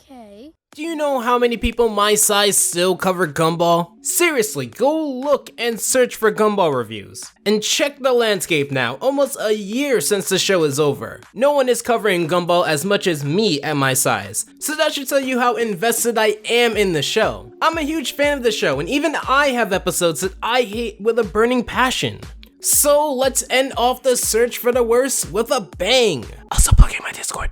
Okay. Do you know how many people my size still cover Gumball? Seriously, go look and search for Gumball reviews. And check the landscape now, almost a year since the show is over. No one is covering Gumball as much as me at my size. So that should tell you how invested I am in the show. I'm a huge fan of the show, and even I have episodes that I hate with a burning passion. So let's end off the search for the worst with a bang. Also plug in my Discord.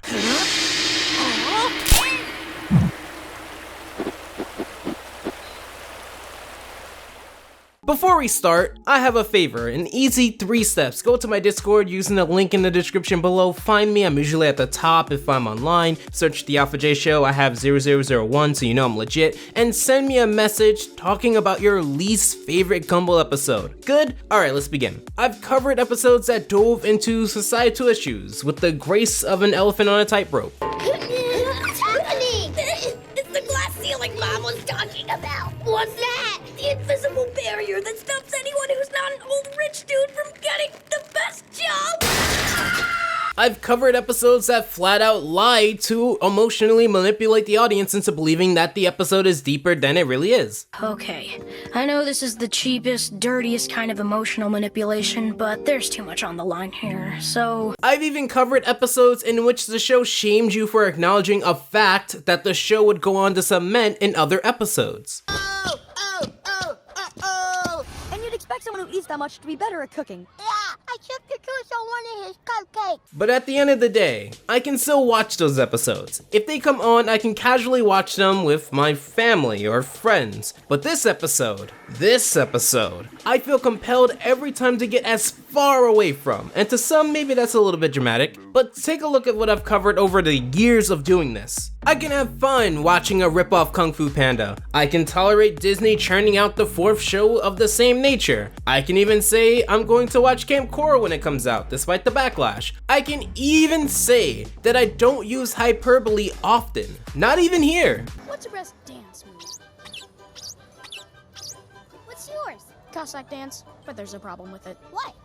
Before we start, I have a favor, an easy 3 steps. Go to my Discord using the link in the description below. Find me, I'm usually at the top if I'm online. Search the Alpha J Show, I have 0001 so you know I'm legit. And send me a message talking about your least favorite Gumball episode. Good? Alright, let's begin. I've covered episodes that dove into societal issues with the grace of an elephant on a tightrope. What's happening? It's the glass ceiling Mom was talking about. What's that? The invisible barrier that stops anyone who's not an old rich dude from getting the best job. I've covered episodes that flat out lie to emotionally manipulate the audience into believing that the episode is deeper than it really is. Okay, I know this is the cheapest, dirtiest kind of emotional manipulation, but there's too much on the line here, so... I've even covered episodes in which the show shamed you for acknowledging a fact that the show would go on to cement in other episodes. And you'd expect someone who eats that much to be better at cooking. Yeah, I took the juice on one of his cupcakes. But at the end of the day, I can still watch those episodes. If they come on, I can casually watch them with my family or friends. But this episode, I feel compelled every time to get as far away from. And to some, maybe that's a little bit dramatic, but take a look at what I've covered over the years of doing this. I can have fun watching a rip-off Kung Fu Panda. I can tolerate Disney churning out the 4th show of the same nature. I can even say I'm going to watch Camp Coral when it comes out, despite the backlash. I can even say that I don't use hyperbole often. Not even here. What's the best dance move? What's yours? Cossack dance, but there's a problem with it. What?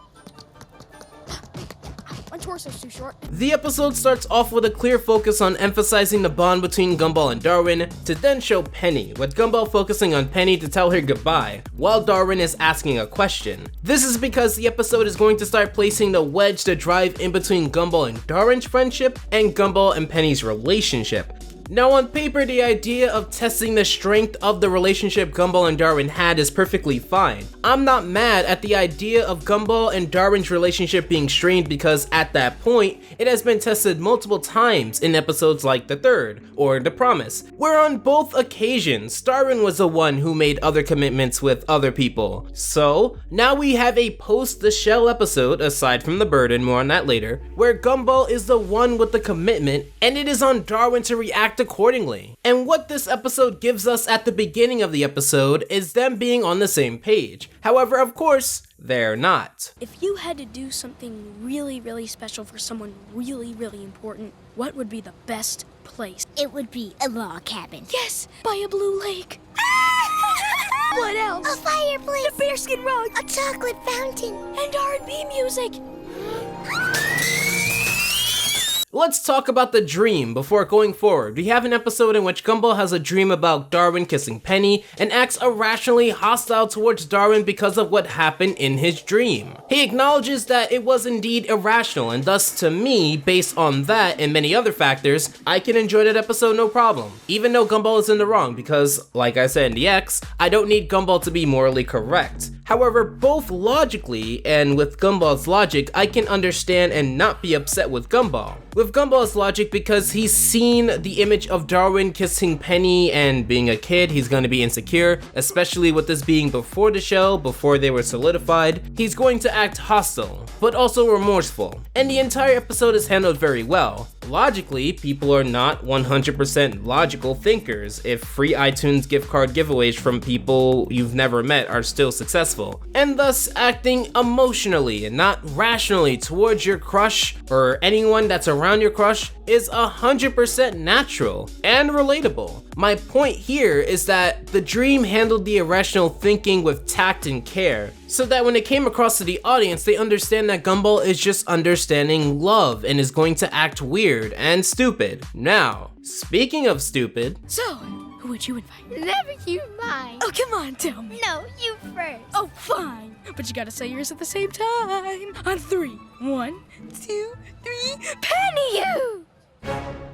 My torso's too short. The episode starts off with a clear focus on emphasizing the bond between Gumball and Darwin, to then show Penny, with Gumball focusing on Penny to tell her goodbye, while Darwin is asking a question. This is because the episode is going to start placing the wedge to drive in between Gumball and Darwin's friendship and Gumball and Penny's relationship. Now on paper, the idea of testing the strength of the relationship Gumball and Darwin had is perfectly fine. I'm not mad at the idea of Gumball and Darwin's relationship being strained because at that point, it has been tested multiple times in episodes like The Third or The Promise, where on both occasions, Darwin was the one who made other commitments with other people. So, now we have a post the shell episode, aside from the burden, more on that later, where Gumball is the one with the commitment and it is on Darwin to react accordingly. And what this episode gives us at the beginning of the episode is them being on the same page. However, of course, they're not. If you had to do something really, really special for someone really, really important, what would be the best place? It would be a log cabin. Yes, by a blue lake. What else? A fireplace. A bearskin rug. A chocolate fountain. And R&B music. Let's talk about the dream before going forward. We have an episode in which Gumball has a dream about Darwin kissing Penny and acts irrationally hostile towards Darwin because of what happened in his dream. He acknowledges that it was indeed irrational, and thus to me, based on that and many other factors, I can enjoy that episode no problem, even though Gumball is in the wrong because, like I said in the X, I don't need Gumball to be morally correct. However, both logically and with Gumball's logic, I can understand and not be upset with Gumball. With Gumball's logic, because he's seen the image of Darwin kissing Penny and being a kid, he's going to be insecure, especially with this being before the show, before they were solidified. He's going to act hostile, but also remorseful. And the entire episode is handled very well. Logically, people are not 100% logical thinkers if free iTunes gift card giveaways from people you've never met are still successful, and thus acting emotionally and not rationally towards your crush or anyone that's around your crush is 100% natural and relatable. My point here is that the dream handled the irrational thinking with tact and care, so that when it came across to the audience, they understand that Gumball is just understanding love and is going to act weird and stupid. Now, speaking of stupid... So, who would you invite? Never you mind. Oh, come on, tell me. No, you first. Oh, fine. But you gotta say yours at the same time. On 3. 1, 2, 3. Penny! You!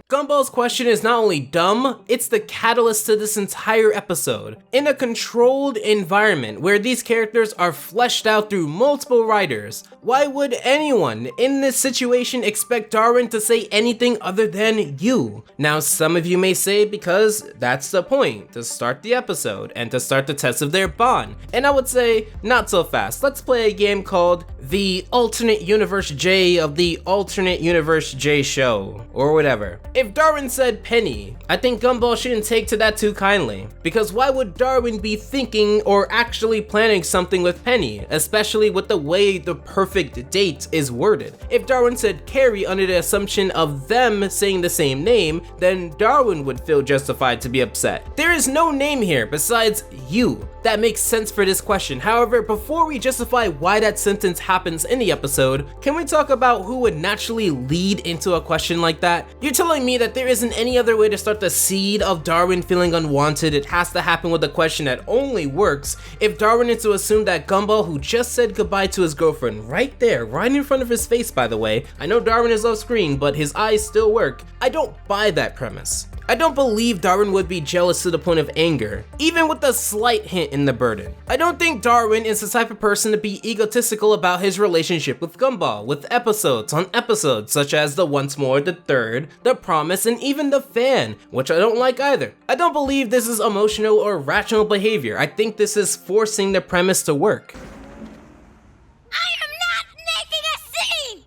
Gumball's question is not only dumb, it's the catalyst to this entire episode. In a controlled environment where these characters are fleshed out through multiple writers, why would anyone in this situation expect Darwin to say anything other than you? Now, some of you may say because that's the point, to start the episode and to start the test of their bond. And I would say, not so fast. Let's play a game called The Alternate Universe J of the Alternate Universe J Show, or whatever. If Darwin said Penny, I think Gumball shouldn't take to that too kindly, because why would Darwin be thinking or actually planning something with Penny, especially with the way the perfect date is worded? If Darwin said Carrie under the assumption of them saying the same name, then Darwin would feel justified to be upset. There is no name here besides you. That makes sense for this question. However, before we justify why that sentence happens in the episode, can we talk about who would naturally lead into a question like that? You're telling me that there isn't any other way to start the seed of Darwin feeling unwanted. It has to happen with a question that only works if Darwin is to assume that Gumball, who just said goodbye to his girlfriend right there, right in front of his face by the way. I know Darwin is off screen, but his eyes still work. I don't buy that premise. I don't believe Darwin would be jealous to the point of anger, even with a slight hint in the burden. I don't think Darwin is the type of person to be egotistical about his relationship with Gumball, with episodes on episodes such as the Once More, the Third, the Promise, and even the Fan, which I don't like either. I don't believe this is emotional or rational behavior. I think this is forcing the premise to work. I am not making a scene!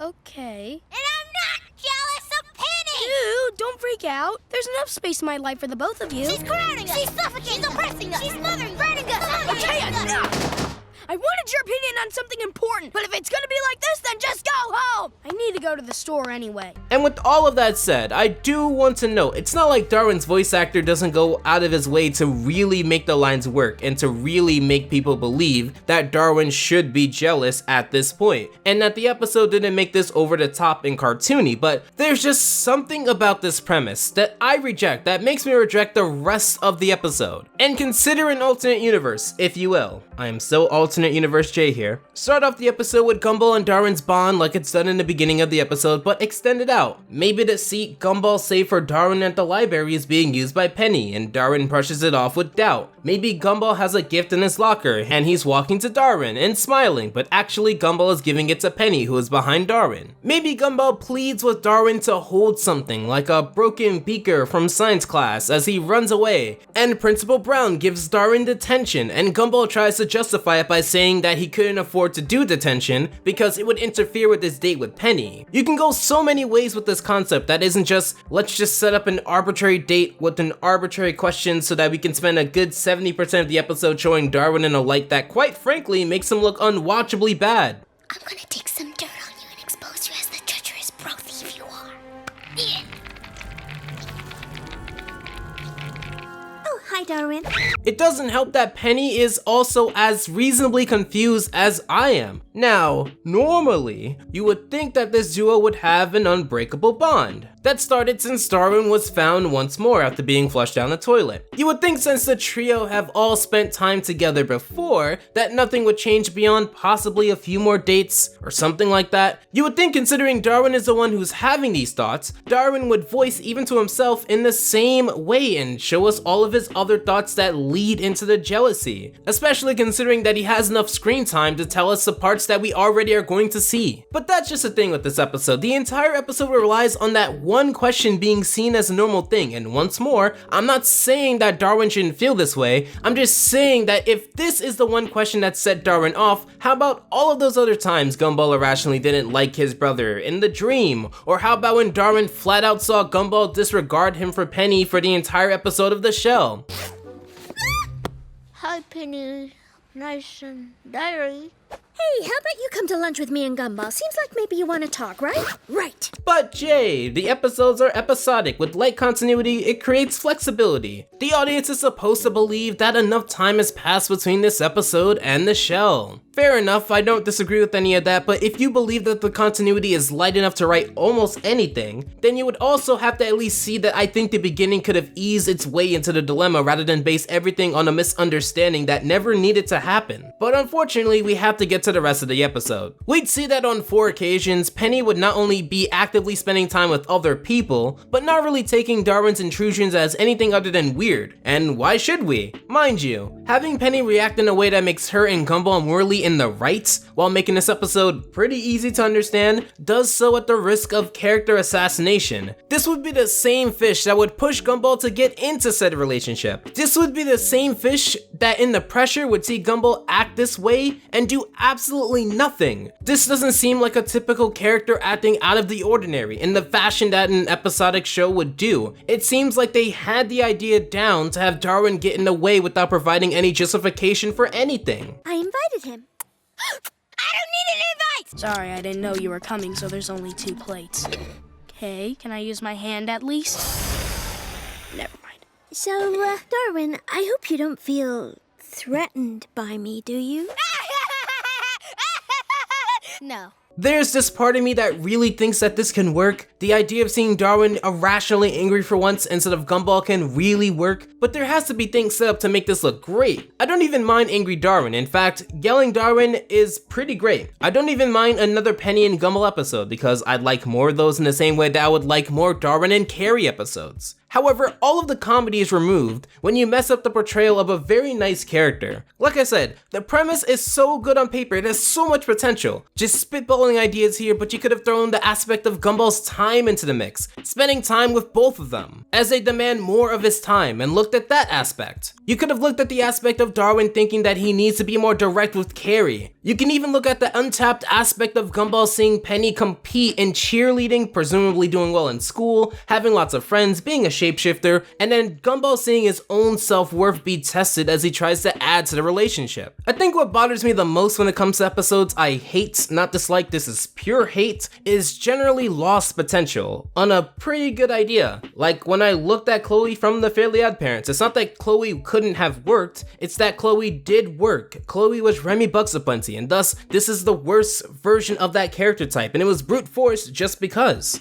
Okay. And I'm not jealous of Penny! Dude, don't freak out. There's enough space in my life for the both of you. She's crowding us! She's suffocating us! She's oppressing us! She's smothering, burning us! Okay, enough! I wanted your opinion on something important, but if it's gonna be like this, then just go home! I need to go to the store anyway. And with all of that said, I do want to note, it's not like Darwin's voice actor doesn't go out of his way to really make the lines work and to really make people believe that Darwin should be jealous at this point, and that the episode didn't make this over the top and cartoony, but there's just something about this premise that I reject that makes me reject the rest of the episode. And consider an alternate universe, if you will. I am so alternate universe J here. Start off the episode with Gumball and Darwin's bond like it's done in the beginning of the episode, but extend it out. Maybe the seat Gumball saved for Darwin at the library is being used by Penny, and Darwin brushes it off with doubt. Maybe Gumball has a gift in his locker, and he's walking to Darwin and smiling, but actually Gumball is giving it to Penny, who is behind Darwin. Maybe Gumball pleads with Darwin to hold something, like a broken beaker from science class, as he runs away, and Principal Brown gives Darwin detention, and Gumball tries to justify it by saying that he couldn't afford to do detention because it would interfere with his date with Penny. You can go so many ways with this concept that isn't just, let's just set up an arbitrary date with an arbitrary question so that we can spend a good 70% of the episode showing Darwin in a light that quite frankly makes him look unwatchably bad. I'm gonna take some dirt on you and expose you as the treacherous bro thief you are. Yeah. Oh, hi, Darwin. It doesn't help that Penny is also as reasonably confused as I am. Now, normally, you would think that this duo would have an unbreakable bond that started since Darwin was found once more after being flushed down the toilet. You would think since the trio have all spent time together before, that nothing would change beyond possibly a few more dates or something like that. You would think considering Darwin is the one who's having these thoughts, Darwin would voice even to himself in the same way and show us all of his other thoughts that lead into the jealousy, especially considering that he has enough screen time to tell us the parts that we already are going to see. But that's just the thing with this episode. The entire episode relies on that one question being seen as a normal thing, and once more, I'm not saying that Darwin shouldn't feel this way, I'm just saying that if this is the one question that set Darwin off, how about all of those other times Gumball irrationally didn't like his brother in the dream? Or how about when Darwin flat out saw Gumball disregard him for Penny for the entire episode of the show? Hi, Penny. Nice diary. Hey, how about you come to lunch with me and Gumball? Seems like maybe you want to talk, right? Right. But Jay, the episodes are episodic. With light continuity, it creates flexibility. The audience is supposed to believe that enough time has passed between this episode and the shell. Fair enough, I don't disagree with any of that, but if you believe that the continuity is light enough to write almost anything, then you would also have to at least see that I think the beginning could have eased its way into the dilemma rather than base everything on a misunderstanding that never needed to happen. But unfortunately, we have to get to the rest of the episode. We'd see that on 4 occasions, Penny would not only be actively spending time with other people, but not really taking Darwin's intrusions as anything other than weird. And why should we? Mind you, having Penny react in a way that makes her and Gumball morally in the rights, while making this episode pretty easy to understand, does so at the risk of character assassination. This would be the same fish that would push Gumball to get into said relationship. This would be the same fish that in the pressure would see Gumball act this way and do absolutely nothing. This doesn't seem like a typical character acting out of the ordinary in the fashion that an episodic show would do. It seems like they had the idea down to have Darwin get in the way without providing any justification for anything. I invited him. I don't need an invite! Sorry, I didn't know you were coming, so there's only 2 plates. Okay, can I use my hand at least? Never mind. So, Darwin, I hope you don't feel threatened by me, do you? No. There's this part of me that really thinks that this can work. The idea of seeing Darwin irrationally angry for once instead of Gumball can really work, but there has to be things set up to make this look great. I don't even mind angry Darwin. In fact, yelling Darwin is pretty great. I don't even mind another Penny and Gumball episode because I'd like more of those in the same way that I would like more Darwin and Carrie episodes. However, all of the comedy is removed when you mess up the portrayal of a very nice character. Like I said, the premise is so good on paper, it has so much potential. Just spitballing ideas here, but you could have thrown the aspect of Gumball's time into the mix, spending time with both of them, as they demand more of his time, and looked at that aspect. You could have looked at the aspect of Darwin thinking that he needs to be more direct with Carrie. You can even look at the untapped aspect of Gumball seeing Penny compete in cheerleading, presumably doing well in school, having lots of friends, being a shapeshifter, and then Gumball seeing his own self-worth be tested as he tries to add to the relationship. I think what bothers me the most when it comes to episodes I hate, not dislike, this is pure hate, is generally lost potential on a pretty good idea. Like when I looked at Chloe from the Fairly Odd Parents, it's not that Chloe couldn't have worked, it's that Chloe did work. Chloe was Remy Bucks Aplenty, and thus this is the worst version of that character type, and it was brute force just because.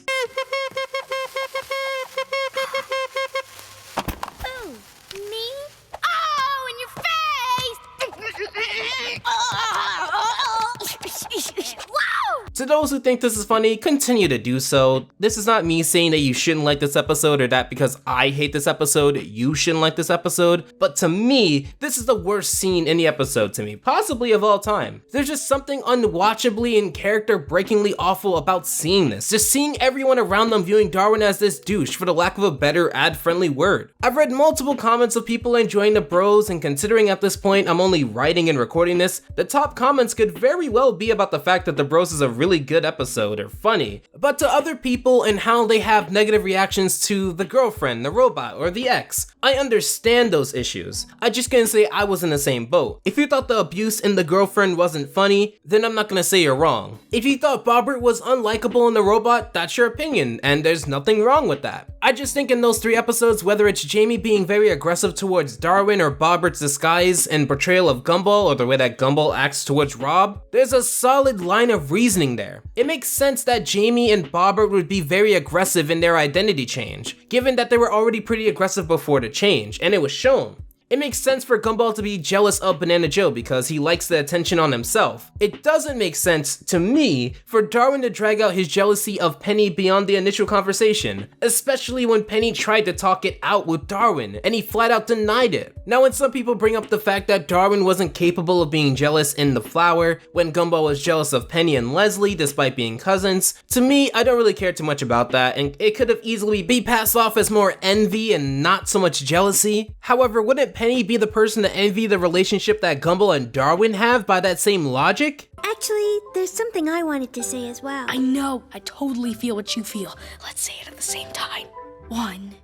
To those who think this is funny, continue to do so. This is not me saying that you shouldn't like this episode or that because I hate this episode, you shouldn't like this episode. But to me, this is the worst scene in the episode to me, possibly of all time. There's just something unwatchably and character-breakingly awful about seeing this. Just seeing everyone around them viewing Darwin as this douche, for the lack of a better ad-friendly word. I've read multiple comments of people enjoying the bros, and considering at this point I'm only writing and recording this, the top comments could very well be about the fact that the bros is a really good episode or funny, but to other people and how they have negative reactions to the girlfriend, the robot, or the ex. I understand those issues. I just couldn't say I was in the same boat. If you thought the abuse in the girlfriend wasn't funny, then I'm not gonna say you're wrong. If you thought Bobbert was unlikable in the robot, that's your opinion, and there's nothing wrong with that. I just think in those 3 episodes, whether it's Jamie being very aggressive towards Darwin or Bobbert's disguise and portrayal of Gumball or the way that Gumball acts towards Rob, there's a solid line of reasoning there. It makes sense that Jamie and Bobbert would be very aggressive in their identity change, given that they were already pretty aggressive before the change, and it was shown. It makes sense for Gumball to be jealous of Banana Joe because he likes the attention on himself. It doesn't make sense, to me, for Darwin to drag out his jealousy of Penny beyond the initial conversation, especially when Penny tried to talk it out with Darwin, and he flat out denied it. Now, when some people bring up the fact that Darwin wasn't capable of being jealous in The Flower, when Gumball was jealous of Penny and Leslie despite being cousins, to me, I don't really care too much about that, and it could have easily be passed off as more envy and not so much jealousy. However, wouldn't Penny be the person to envy the relationship that Gumball and Darwin have by that same logic? Actually, there's something I wanted to say as well. I know. I totally feel what you feel. Let's say it at the same time. 1,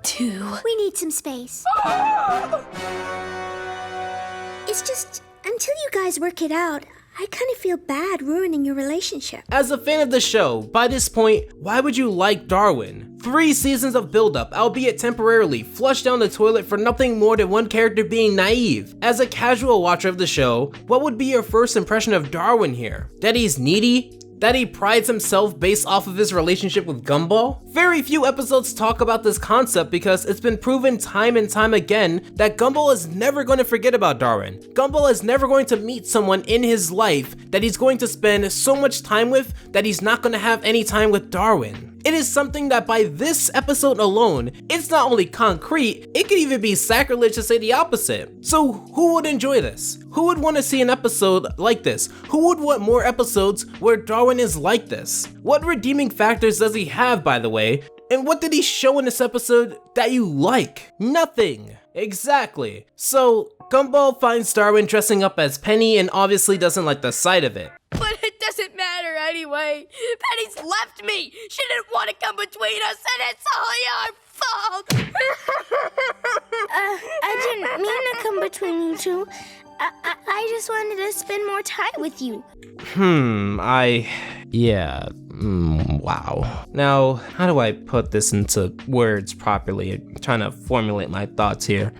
2. We need some space. It's just, until you guys work it out, I kind of feel bad ruining your relationship. As a fan of the show, by this point, why would you like Darwin? 3 seasons of build-up, albeit temporarily, flushed down the toilet for nothing more than one character being naive. As a casual watcher of the show, what would be your first impression of Darwin here? That he's needy? That he prides himself based off of his relationship with Gumball? Very few episodes talk about this concept because it's been proven time and time again that Gumball is never going to forget about Darwin. Gumball is never going to meet someone in his life that he's going to spend so much time with that he's not going to have any time with Darwin. It is something that by this episode alone, it's not only concrete, it could even be sacrilege to say the opposite. So who would enjoy this? Who would want to see an episode like this? Who would want more episodes where Darwin is like this? What redeeming factors does he have, by the way? And what did he show in this episode that you like? Nothing. Exactly. So Gumball finds Darwin dressing up as Penny and obviously doesn't like the sight of it. But it doesn't matter anyway. Penny's left me. She didn't want to come between us, and it's all your fault. I didn't mean to come between you two. I just wanted to spend more time with you. Wow. Now, how do I put this into words properly? I'm trying to formulate my thoughts here.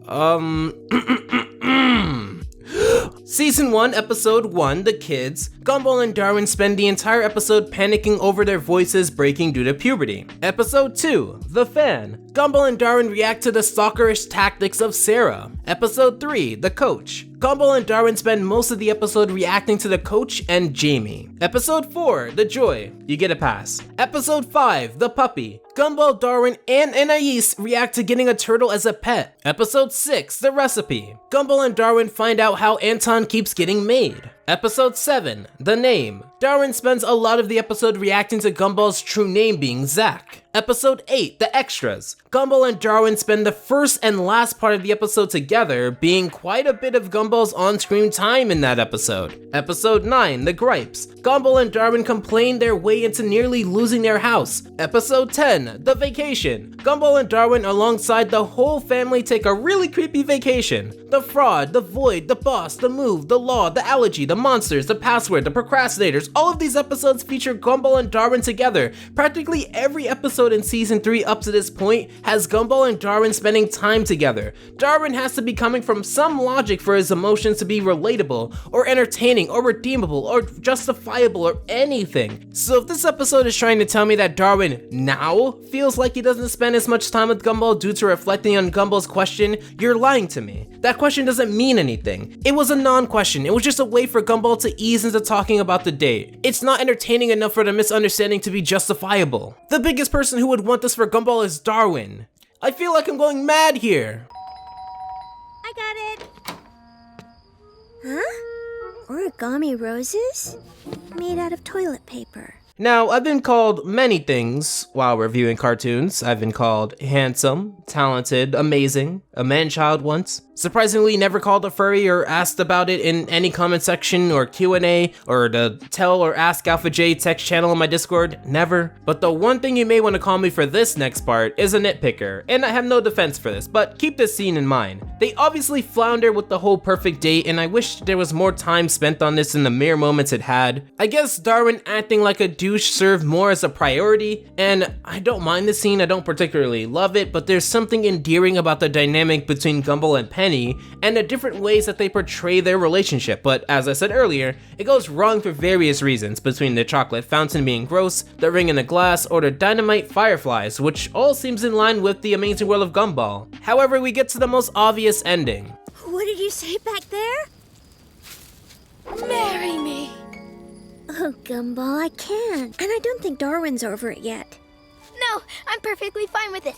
Season 1, Episode 1, The Kids. Gumball and Darwin spend the entire episode panicking over their voices breaking due to puberty. Episode 2, The Fan. Gumball and Darwin react to the stalkerish tactics of Sarah. Episode 3, The Coach. Gumball and Darwin spend most of the episode reacting to the coach and Jamie. Episode 4, The Joy. You get a pass. Episode 5, The Puppy. Gumball, Darwin, and Anais react to getting a turtle as a pet. Episode 6, The Recipe. Gumball and Darwin find out how Anton keeps getting made. Episode 7, The Name. Darwin spends a lot of the episode reacting to Gumball's true name being Zach. Episode 8, The Extras. Gumball and Darwin spend the first and last part of the episode together, being quite a bit of Gumball's on-screen time in that episode. Episode 9, The Gripes. Gumball and Darwin complain their way into nearly losing their house. Episode 10, The Vacation. Gumball and Darwin alongside the whole family take a really creepy vacation. The Fraud, The Void, The Boss, The Move, The Law, The Allergy, The Monsters, The Password, The Procrastinators, all of these episodes feature Gumball and Darwin together. Practically every episode in Season 3 up to this point has Gumball and Darwin spending time together. Darwin has to be coming from some logic for his emotions to be relatable, or entertaining, or redeemable, or justifiable, or anything. So if this episode is trying to tell me that Darwin now feels like he doesn't spend as much time with Gumball due to reflecting on Gumball's question, you're lying to me. That question doesn't mean anything. It was a non-question. It was just a way for Gumball to ease into talking about the date. It's not entertaining enough for the misunderstanding to be justifiable. The biggest person who would want this for Gumball is Darwin. I feel like I'm going mad here. I got it. Huh? Origami roses? Made out of toilet paper. Now, I've been called many things while reviewing cartoons. I've been called handsome, talented, amazing, a man-child once. Surprisingly, never called a furry or asked about it in any comment section or Q&A or the tell or ask Alpha J text channel on my Discord, never. But the one thing you may want to call me for this next part is a nitpicker, and I have no defense for this, but keep this scene in mind. They obviously flounder with the whole perfect date, and I wish there was more time spent on this in the mere moments it had. I guess Darwin acting like a douche served more as a priority, and I don't mind the scene, I don't particularly love it, but there's something endearing about the dynamic between Gumball and Penny and the different ways that they portray their relationship. But as I said earlier, it goes wrong for various reasons, between the chocolate fountain being gross, the ring in the glass, or the dynamite fireflies, which all seems in line with the Amazing World of Gumball. However, we get to the most obvious ending. What did you say back there? Marry me. Oh, Gumball, I can't. And I don't think Darwin's over it yet. No, I'm perfectly fine with it.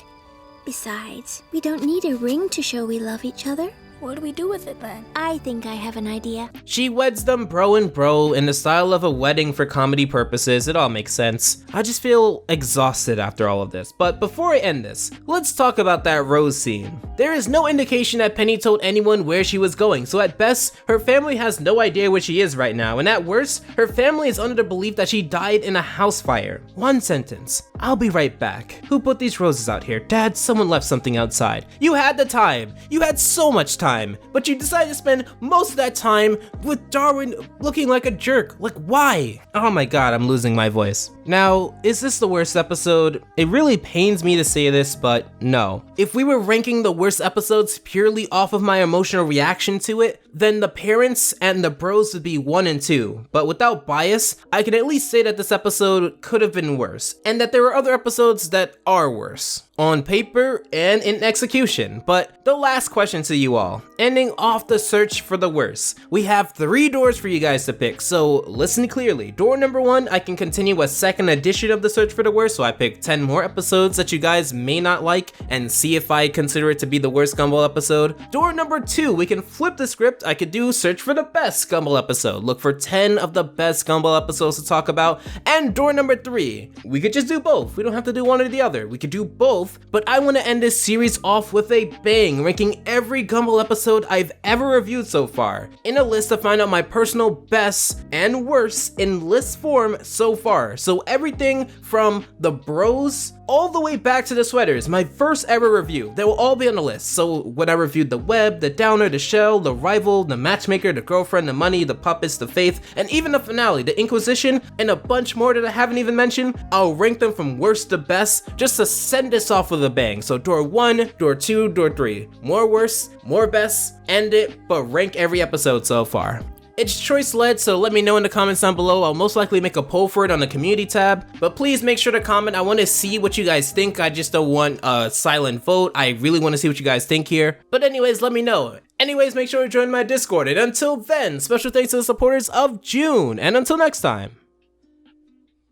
Besides, we don't need a ring to show we love each other. What do we do with it then? I think I have an idea. She weds them bro and bro in the style of a wedding for comedy purposes. It all makes sense. I just feel exhausted after all of this. But before I end this, let's talk about that rose scene. There is no indication that Penny told anyone where she was going, so at best, her family has no idea where she is right now, and at worst, her family is under the belief that she died in a house fire. One sentence. I'll be right back. Who put these roses out here? Dad, someone left something outside. You had the time. You had so much time. But you decided to spend most of that time with Darwin looking like a jerk. Like, why? Oh my god, I'm losing my voice. Now, is this the worst episode? It really pains me to say this, but no. If we were ranking the worst episodes purely off of my emotional reaction to it, then the parents and the bros would be 1 and 2. But without bias, I can at least say that this episode could have been worse, and that there are other episodes that are worse, on paper and in execution. But the last question to you all, ending off the search for the worst. We have 3 doors for you guys to pick, so listen clearly. Door number 1, I can continue a second edition of the search for the worst, so I pick 10 more episodes that you guys may not like and see if I consider it to be the worst Gumball episode. Door number 2, we can flip the script. I could do search for the best Gumball episode, look for 10 of the best Gumball episodes to talk about. And door number 3, we could just do both. We don't have to do one or the other. We could do both, but I want to end this series off with a bang, ranking every Gumball episode I've ever reviewed so far in a list to find out my personal best and worst in list form so far. So everything from the bros all the way back to the sweaters, my first ever review, they will all be on the list. So when I reviewed the web, the downer, the shell, the rival, the matchmaker, the girlfriend, the money, the puppets, the faith, and even the finale, the Inquisition, and a bunch more that I haven't even mentioned, I'll rank them from worst to best just to send this off with a bang. So door 1, door 2, door 3, more worst, more best, end it, but rank every episode so far. It's choice led, so let me know in the comments down below. I'll most likely make a poll for it on the community tab, but please make sure to comment. I want to see what you guys think. I just don't want a silent vote. I really want to see what you guys think here. But anyways, let me know. Anyways, make sure to join my Discord, and until then, special thanks to the supporters of June, and until next time,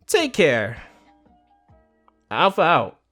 take care. Alpha out.